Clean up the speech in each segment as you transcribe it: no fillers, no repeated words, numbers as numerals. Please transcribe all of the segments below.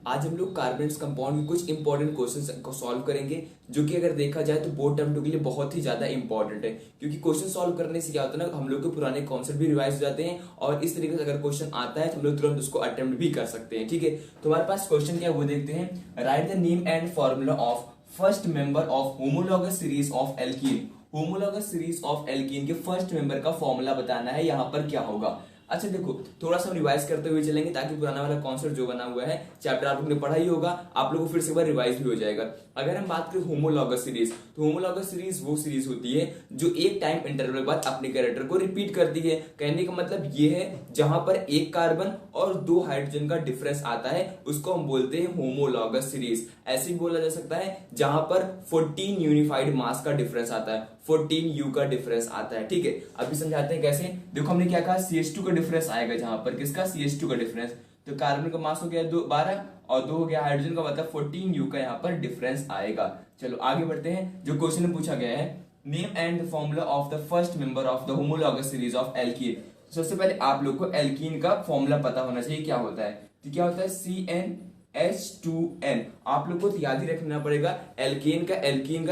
आज हम लोग कार्बन्स कंपाउंड के कुछ इंपॉर्टेंट क्वेश्चंस को सॉल्व करेंगे, जो कि अगर देखा जाए तो बोर्ड टर्म टू के लिए बहुत ही ज्यादा इंपॉर्टेंट है। क्योंकि क्वेश्चन सॉल्व करने से क्या होता है ना, हम लोग के पुराने कॉन्सेप्ट भी रिवाइज हो जाते हैं और इस तरीके से अगर क्वेश्चन आता है तो हम लोग तुरंत उसको अटेम्प्ट भी कर सकते हैं। ठीक है, तो हमारे पास क्वेश्चन क्या है वो देखते हैं। Right the name and formula of first member of homologous series of alkene. Homologous series of alkene के फर्स्ट मेंबर का फॉर्मूला बताना है, यहां पर क्या होगा। अच्छा देखो, थोड़ा सा रिवाइज करते हुए चलेंगे ताकि पुराना वाला कॉन्सेप्ट जो बना हुआ है चैप्टर आप लोग ने पढ़ा ही होगा, आप लोगों को फिर से एक बार रिवाइज भी हो जाएगा। अगर हम बात करें होमोलॉगस सीरीज, तो होमोलॉगस सीरीज वो सीरीज होती है जो एक टाइम इंटरवल के बाद अपने कैरेक्टर को रिपीट करती है। कहने का मतलब ये है जहां पर एक कार्बन और दो हाइड्रोजन का डिफरेंस आता है उसको हम बोलते हैं होमोलॉगस सीरीज। ऐसे ही बोला जा सकता है जहां पर 14 यूनिफाइड मास का डिफरेंस आता है, 14 यू का डिफरेंस आता है। ठीक है, अभी समझाते हैं कैसे। देखो हमने क्या कहा, CH2 का डिफरेंस आएगा जहां पर किसका, CH2 का डिफरेंस। तो कार्बन का मास हो गया 12 और 2 हो गया हाइड्रोजन का, मतलब 14 यू का यहाँ पर डिफरेंस आएगा। चलो आगे बढ़ते हैं। जो क्वेश्चन में पूछा गया है, name and the formula of the first member of the homologous series of alkene. सबसे पहले आप लोग को एल्कीन का फॉर्मूला पता होना चाहिए क्या होता है। तो क्या होता है, CnH2n। आप लोग को तो याद ही रखना पड़ेगा एल्कीन का,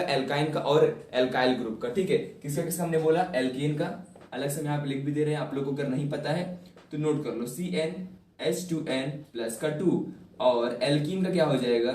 एल्काइन का और एल्काइल ग्रुप का। ठीक है, किसका किसका हमने बोला, एल्कीन का। अलग से यहाँ पे लिख भी दे रहे हैं, आप लोग को अगर नहीं पता है तो नोट कर लो, CnH2n प्लस का 2। और एल्कीन का क्या हो जाएगा,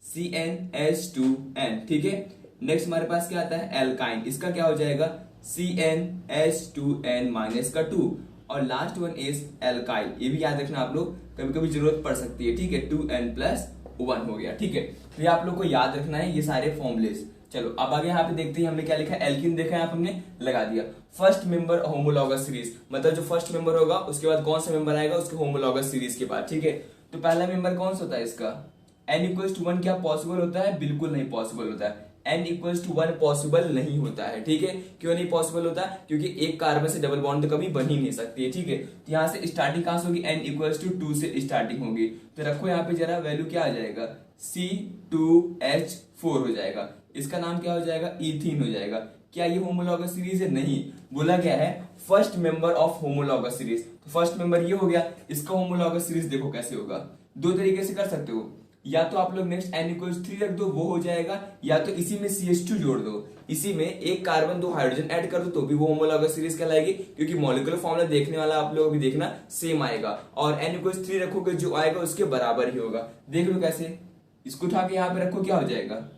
CnH2n। ठीक है, नेक्स्ट हमारे पास क्या आता है, एल्काइन। इसका क्या हो जाएगा, CnH2n माइनस का 2। और लास्ट वन इज एल्काइल। ये भी याद रखना आप लोग, कभी कभी जरूरत पड़ सकती है। ठीक है, 2n प्लस 1 हो गया। ठीक है, तो ये आप लोग को याद रखना है ये सारे फॉर्मुलेस। चलो अब आगे यहाँ पे देखते हैं हमने क्या लिखा है। एल्कीन देखा है, हमने लगा दिया। फर्स्ट मेंबर होमोलॉगस सीरीज, मतलब जो फर्स्ट मेंबर होगा उसके बाद कौन सा मेंबर आएगा, उसके होमोलॉगस सीरीज के बाद। ठीक है, तो पहला मेंबर कौन सा होता है इसका, n=1। क्या पॉसिबल होता है, बिल्कुल नहीं पॉसिबल होता है। n=1 पॉसिबल नहीं होता है। ठीक है, क्यों नहीं पॉसिबल होता, क्योंकि एक कार्बन से डबल बॉन्ड तो कभी बन ही नहीं सकती है। ठीक है, तो यहाँ से स्टार्टिंग कहां से होगी, n=2 से स्टार्टिंग होगी। तो रखो यहाँ पे जरा, वैल्यू क्या आ जाएगा, C2H4 हो जाएगा। इसका नाम क्या हो जाएगा, इथीन हो जाएगा। क्या ये होमोलॉगस सीरीज है, नहीं। बोला गया है first member of homologous series, तो फर्स्ट मेंबर ये हो गया। इसका होमोलॉगस सीरीज देखो कैसे होगा, दो तरीके से कर सकते हो। या तो आप लोग नेक्स्ट n=3 रख दो, वो हो जाएगा, या तो इसी में CH2 जोड़ दो, इसी में एक कार्बन 2 हाइड्रोजन ऐड कर दो, तो भी वो होमोलॉगस सीरीज कहलाएगी। क्योंकि मॉलिक्यूलर फॉर्मूला देखने वाला आप लोग भी देखना सेम आएगा, और n=3 रखोगे जो आएगा उसके बराबर ही होगा। देख लो कैसे, इसको उठा के यहाँ पे रखो, क्या हो जाएगा,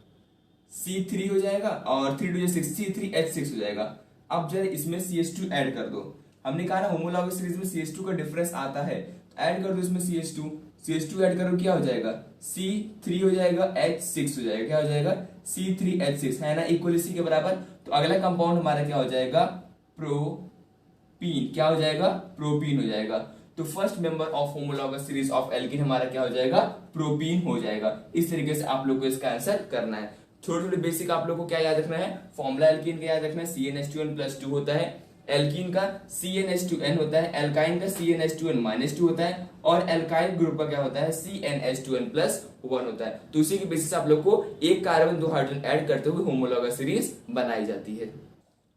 C3 हो जाएगा, और 3 2 6, C3H6 हो जाएगा। अब जरा इसमें CH2 ऐड कर दो। हमने कहा ना होमोलॉगस सीरीज में CH2 का डिफरेंस आता है, ऐड कर दो इसमें CH2 ऐड करो, क्या हो जाएगा, C3 हो जाएगा, H6 हो जाएगा। क्या हो जाएगा, C3H6 है ना, इक्वल इसी के बराबर। तो अगला कंपाउंड हमारा क्या हो जाएगा, प्रोपीन। क्या हो जाएगा, प्रोपीन हो जाएगा। तो first member of homologous series of alkene हमारा क्या हो जाएगा, प्रोपीन हो जाएगा। इस तरीके से आप लोग को इसका आंसर करना है। छोटे छोटे बेसिक आप लोग को क्या याद रखना है, फॉर्मूला एल्कीन का याद रखना है, CnH2n प्लस 2 होता है, एल्कीन का CnH2n होता है, एल्काइन का CnH2n माइनस 2 होता है, और एल्काइल ग्रुप का क्या होता है, CnH2n प्लस 1 होता है। तो उसी के बेसिस आप लोग को एक कार्बन 2 हाइड्रोजन ऐड करते हुए होमोलॉगस सीरीज बनाई जाती है।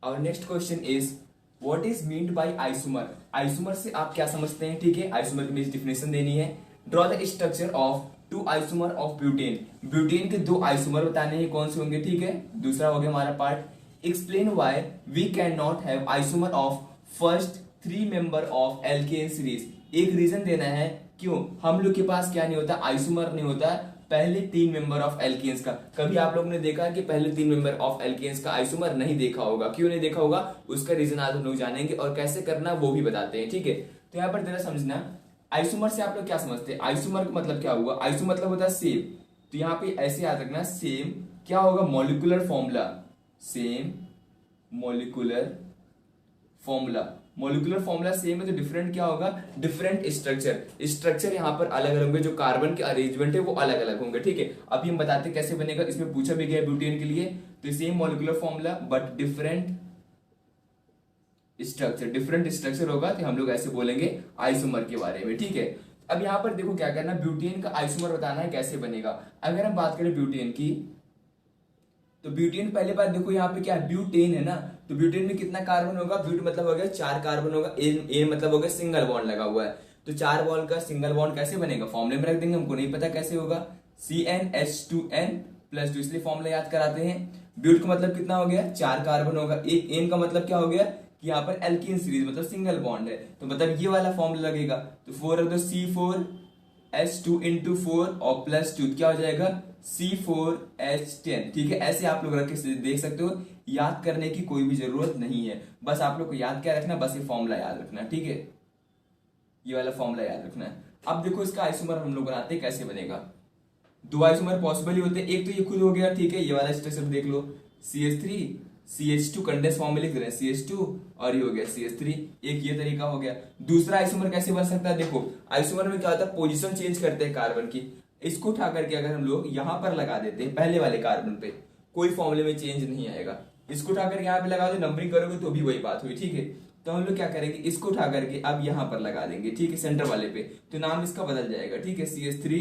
और next question is what is meant by isomer. Isomer से आप क्या समझते हैं। ठीक है, आइसोमर की मुझे डिफिनेशन देनी है। Draw the structure of 2 isomer of butane. Butane के 2 आइसोमर बताने हैं, कौन से होंगे। ठीक है, दूसरा हो गया हमारा part, explain why we can not have isomer of first 3 member of alkane series. एक रीजन देना है क्यों हम लोग के पास क्या नहीं होता, आइसोमर नहीं होता पहले 3 मेंबर ऑफ एल्केन्स का। कभी आप लोगों ने देखा कि पहले 3 मेंबर ऑफ एल्केन्स का आइसोमर नहीं देखा होगा, क्यों नहीं देखा होगा, उसका रीजन आज हम लोग जानेंगे और कैसे करना वो भी बताते हैं। ठीक है, तो यहाँ पर जरा समझना, आइसोमर से आप लोग क्या समझते हैं, आइसोमर का मतलब क्या हुआ, आइसो मतलब होता है सेम। तो यहाँ पे ऐसे याद रखना, सेम क्या होगा, molecular formula, same molecular formula. Molecular formula same है तो डिफरेंट क्या होगा, डिफरेंट स्ट्रक्चर। स्ट्रक्चर यहाँ पर अलग अलग होंगे, जो कार्बन के अरेंजमेंट है वो अलग अलग होंगे। ठीक है, अभी हम बताते हैं कैसे बनेगा, इसमें पूछा भी गया ब्यूटेन के लिए। तो same molecular formula but different structure, different structure होगा, तो हम लोग ऐसे बोलेंगे आइसोमर के बारे में। ठीक है, अब यहाँ पर देखो क्या करना, ब्यूटेन का आइसोमर बताना है कैसे बनेगा। अगर हम बात करें ब्यूटेन की, तो ब्यूटेन पहले बात देखो यहाँ पे क्या है, ब्यूटेन है ना, तो ब्यूटेन में कितना कार्बन होगा, ब्यूट मतलब हो गया 4 कार्बन होगा, एन मतलब हो गया सिंगल बॉन्ड लगा हुआ है। तो 4 बॉन्ड का सिंगल बॉन्ड कैसे बनेगा, फॉर्मूले में रख देंगे, हमको नहीं पता कैसे होगा, CnH2n+2, इसलिए फॉर्मूला याद कराते हैं। ब्यूट का मतलब कितना हो गया, 4 कार्बन होगा। एक एन का मतलब क्या हो गया कि यहाँ पर एल्कीन सीरीज मतलब सिंगल बॉन्ड है, तो मतलब ये वाला फॉर्मूला लगेगा। तो 4 रख दो, C4H2 × 4 और +2 क्या हो जाएगा, C4H10। ठीक है, ऐसे आप लोग रख के देख सकते हो, याद करने की कोई भी जरूरत नहीं है, बस आप लोग को याद क्या रखना, बस ये फॉर्मूला याद रखना। ठीक है, ये वाला फॉर्मूला याद रखना है। अब देखो इसका आइसोमर हम लोग बनाते हैं, कैसे बनेगा। 2 आइसोमर पॉसिबल ही होते हैं, एक तो ये खुद हो गया, ठीक है, ये वाला स्ट्रक्चर देख लो, CH3 CH2 कंडेंस फॉर्म में लिख रहे हैं CH2 और ये हो गया CH3, एक ये तरीका हो गया। दूसरा आइसोमर कैसे बन सकता है, देखो आइसोमर में क्या होता है, पोजीशन चेंज करते हैं कार्बन की, इसको उठा करके अगर हम लोग यहां पर लगा देते हैं पहले वाले कार्बन पे, कोई फॉर्मूले में चेंज नहीं आएगा। इसको उठाकर यहाँ पे लगा दो, नंबरिंग करोगे तो भी वही बात हुई। ठीक है, तो हम लोग क्या करेंगे, इसको उठा करके अब यहाँ पर लगा देंगे, ठीक है, सेंटर वाले पे, तो नाम इसका बदल जाएगा। ठीक है, CH3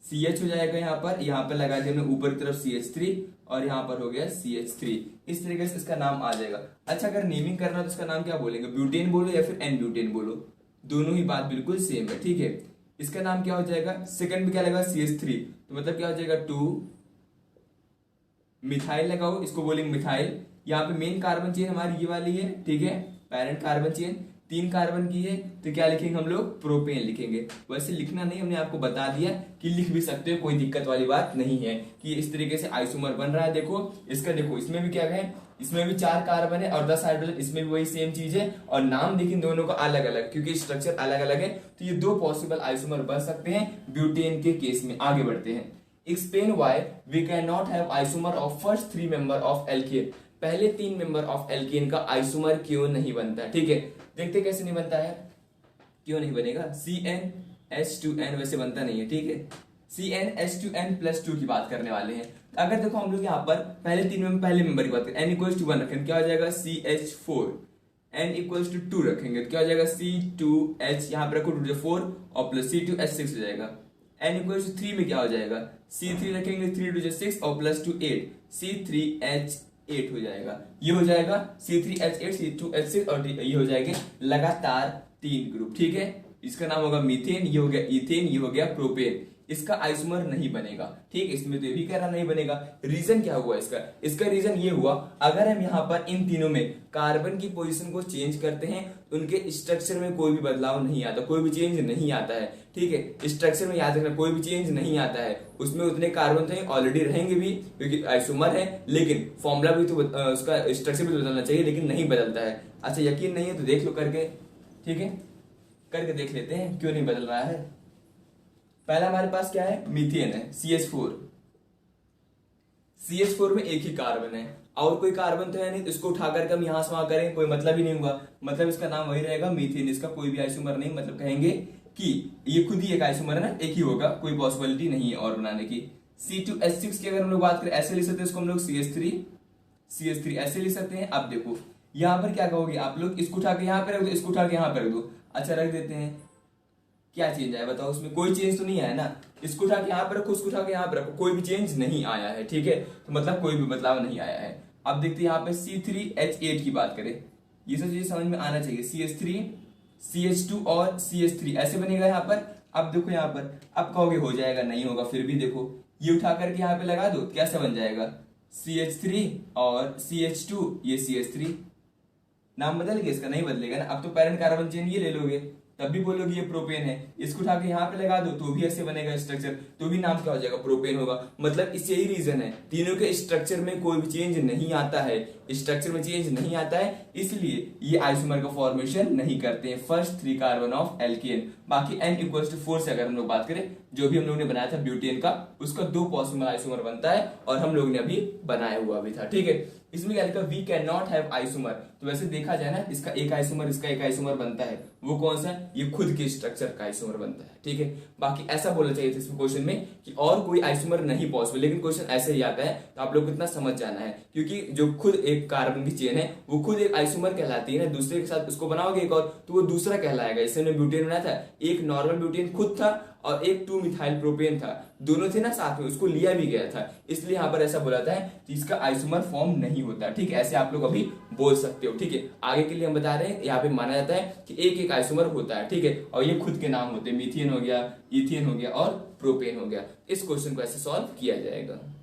CH हो जाएगा, यहाँ पर लगा दिया हमने ऊपर की तरफ CH3 और यहाँ पर हो गया CH3, इस तरीके से इसका नाम आ जाएगा। अच्छा, अगर नेमिंग करना तो इसका नाम क्या बोलेंगे, ब्यूटेन बोलो या फिर एन ब्यूटेन बोलो, दोनों ही बात बिल्कुल सेम है। ठीक है, इसका नाम क्या हो जाएगा, सेकंड में क्या लगेगा CH3, तो मतलब क्या हो जाएगा 2 मिथाइल लगाओ, इसको बोलेंगे मिथाइल। यहाँ पे मेन कार्बन चेन हमारी ये वाली है, ठीक है, पैरेंट कार्बन चेन 3 कार्बन की है, तो क्या लिखेंगे हम लोग, प्रोपेन लिखेंगे। वैसे लिखना नहीं, हमने आपको बता दिया कि लिख भी सकते हो, कोई दिक्कत वाली बात नहीं है कि इस तरीके से आइसोमर बन रहा है। देखो इसका, देखो इसमें भी क्या है, इसमें भी 4 कार्बन है और 10 हाइड्रोजन, इसमें भी वही सेम चीज है, और नाम देखिए दोनों का अलग अलग, क्योंकि स्ट्रक्चर अलग अलग है। तो ये 2 पॉसिबल आइसोमर बन सकते हैं ब्यूटेन के केस में। आगे बढ़ते हैं, explain why we can not have isomer of first 3 member of alkane, पहले 3 मेंबर ऑफ एल्केन का आइसोमर क्यों नहीं बनता है। ठीक है, देखते कैसे नहीं बनता है, क्यों नहीं बनेगा, CnH2n वैसे बनता नहीं है। ठीक है, CnH2n+2 की बात करने वाले हैं। अगर देखो हम लोग यहाँ पर पहले 3 में पहले मेंबर की बात करें, n=1 रखेंगे, क्या हो जाएगा CH4, n=2 रखेंगे तो क्या हो जाएगा C2H, यहाँ पर रखो 2 4 और प्लस C2H6 हो जाएगा। n=3 में क्या हो जाएगा, C3 रखेंगे 3 6 और +2 8, C3H8 हो जाएगा। ये हो जाएगा C3H8 C2H6 और ये हो जाएंगे लगातार 3 ग्रुप। ठीक है, इसका नाम होगा मीथेन, ये हो गया इथेन, ये हो गया प्रोपेन। इसका आइसोमर नहीं बनेगा। ठीक, इसमें तो ये भी कह रहा नहीं बनेगा। रीजन क्या हुआ इसका रीजन ये हुआ, अगर हम यहाँ पर इन तीनों में कार्बन की पोजीशन को चेंज करते हैं, उनके स्ट्रक्चर में कोई भी बदलाव नहीं आता, कोई भी चेंज नहीं आता है। ठीक है, स्ट्रक्चर में याद रखना कोई भी चेंज नहीं आता है, उसमें उतने कार्बन तो ऑलरेडी रहेंगे भी क्योंकि आइसोमर है, लेकिन फॉर्मूला भी तो उसका स्ट्रक्चर भी तो बदलना चाहिए, लेकिन नहीं बदलता है। अच्छा, यकीन नहीं है तो देख लो करके, ठीक है, करके देख लेते हैं क्यों नहीं बदल रहा है। पहला हमारे पास क्या है, मीथेन है, CH4 में एक ही कार्बन है और कोई कार्बन तो है नहीं, तो इसको उठा करके हम यहां से वहां करें कोई मतलब ही नहीं हुआ, मतलब इसका नाम वही रहेगा मीथेन, इसका कोई भी आइसोमर नहीं, मतलब कहेंगे कि ये खुद ही एक आइसोमर है ना, एक ही होगा, कोई पॉसिबिलिटी नहीं है और बनाने की। C2H6 की अगर हम लोग बात करें, ऐसे लिख सकते हैं इसको हम लोग CH3 ऐसे लिख सकते हैं। अब देखो यहाँ पर क्या कहोगे आप लोग, इसको उठा के यहाँ पे रख दो, इसको उठा के यहाँ पे रख दो। अच्छा, रख देते हैं, क्या चेंज आया बताओ, उसमें कोई चेंज तो नहीं आया ना। इसको उठा के यहाँ पे रखो, उसको उठा के यहाँ पे रखो, कोई भी चेंज नहीं आया है। ठीक है, तो मतलब कोई भी बदलाव नहीं आया है। अब देखते हैं यहाँ पे C3H8 की बात करें, ये सब चीज समझ में आना चाहिए। CH3 CH2 और CH3 ऐसे बनेगा यहाँ पर। अब देखो यहाँ पर, अब कहोगे हो जाएगा, नहीं होगा, फिर भी देखो ये उठा करके यहाँ पे लगा दो, कैसे बन जाएगा CH3 और CH2, ये CH3, नाम बदल गया, इसका नहीं बदलेगा ना। अब तो पैरेंट कार्बन चेन ये ले लोगे, तब भी बोलोगे ये प्रोपेन है, इसको उठा के यहाँ पे लगा दो तो भी ऐसे बनेगा स्ट्रक्चर, तो भी नाम क्या हो जाएगा, प्रोपेन होगा। मतलब इससे यही रीजन है, तीनों के स्ट्रक्चर में कोई भी चेंज नहीं आता है, स्ट्रक्चर में चेंज नहीं आता है, इसलिए ये आइसोमर का फॉर्मेशन नहीं करते हैं फर्स्ट 3 कार्बन ऑफ एल्केन। बाकी n=4 से अगर हम लोग बात करें, जो भी हम लोग ने बनाया था ब्यूटेन का, उसका 2 पॉसिबल आइसोमर बनता है और हम लोग ने अभी बनाया हुआ भी था। ठीक है, इसमें क्या लिखा, we can not have isomer, तो वैसे देखा जाए ना, इसका एक आइसोमर, इसका एक आइसोमर बनता है, वो कौन सा, ये खुद के स्ट्रक्चर का आइसोमर बनता है। ठीक है, बाकी ऐसा बोलना चाहिए था इसमें क्वेश्चन में कि और कोई आइसोमर नहीं पॉसिबल, लेकिन क्वेश्चन ऐसे ही आता है, तो आप लोग को इतना समझ जाना है, क्योंकि जो खुद एक कार्बन की चेन है वो खुद एक आइसोमर कहलाती है ना, दूसरे के साथ उसको बनाओगे एक और, तो वो दूसरा कहलाएगा। जैसे हमने ब्यूटेन बनाया था, एक नॉर्मल ब्यूटेन खुद था और एक 2 मिथाइल प्रोपेन था, दोनों थे ना साथ में, उसको लिया भी गया था, इसलिए यहाँ पर ऐसा बोला था कि इसका आइसोमर फॉर्म नहीं होता। ठीक है, ऐसे आप लोग अभी बोल सकते सकते हो, ठीक है। आगे के लिए हम बता रहे हैं, यहाँ पे माना जाता है कि एक एक आइसोमर होता है, ठीक है, और ये खुद के नाम होते हैं, मीथेन हो गया, इथेन हो गया और प्रोपेन हो गया। इस क्वेश्चन को ऐसे सॉल्व किया जाएगा।